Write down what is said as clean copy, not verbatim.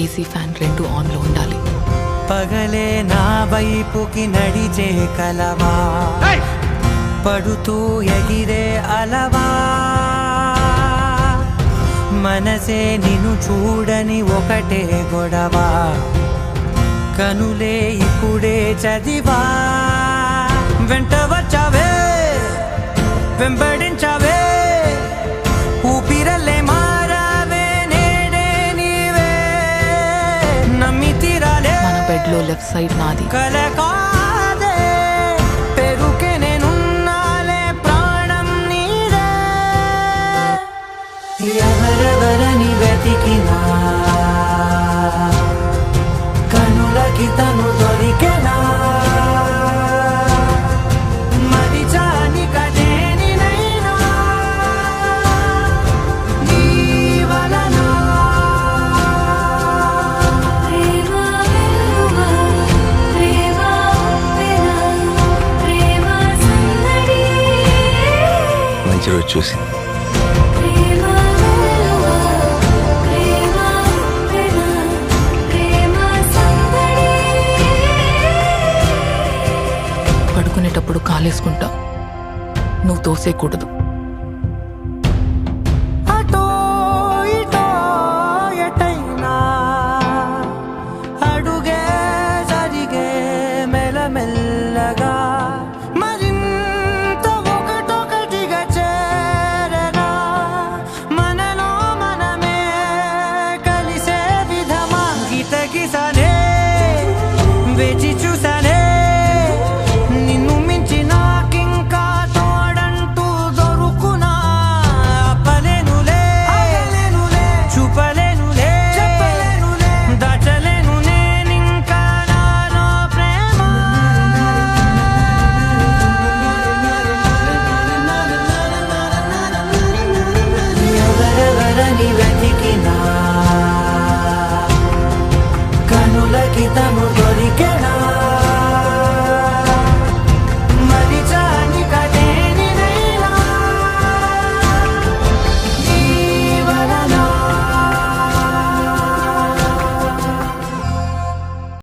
AC fan రెండు ఆన్లో ఉండాలి. పగలే నా వైపుకి నడిచే కలవా, పడుతూ ఎగిరే అలవా, మనసే నిన్ను చూడని ఒకటే గొడవ, కనులే ఇప్పుడే చదివా. వెంట వచ్చావే, వెంబడించావే, ఊపిరల్లే మారావే, నేడే నీవే నమ్మి తీరాలే. మన బెడ్లో లెఫ్ట్ సైడ్ నాది. కల కాదే పెరుకే నేనున్నాలే, ప్రాణం నీదే. ఎవరెవరని వెతికినా కనులకి తను దొరికెనా, మరిచాని కదేనినైనా నీ వలన. మంచి రోజు చూసి పడుకునేటప్పుడు కాలేసుకుంటా, నువ్వు తోసేయకూడదు. అటో ఇటో ఎటైనా అడుగే జరిగే మెల్లమెల్లగా, మరింత ఒకటొకటిగా చేరగా, మనలో మనమే కలిసే విధమా. గీతగిసనే వేచి చూసానే, నిన్ను మించి నాకింకా తోడంటూ దొరుకునా. అప్పలేనులే, చూపలేనులే, దాచలేను నేనింకా నాలో ప్రేమ. ఎవరెవరని వెతికినా కనులకి తను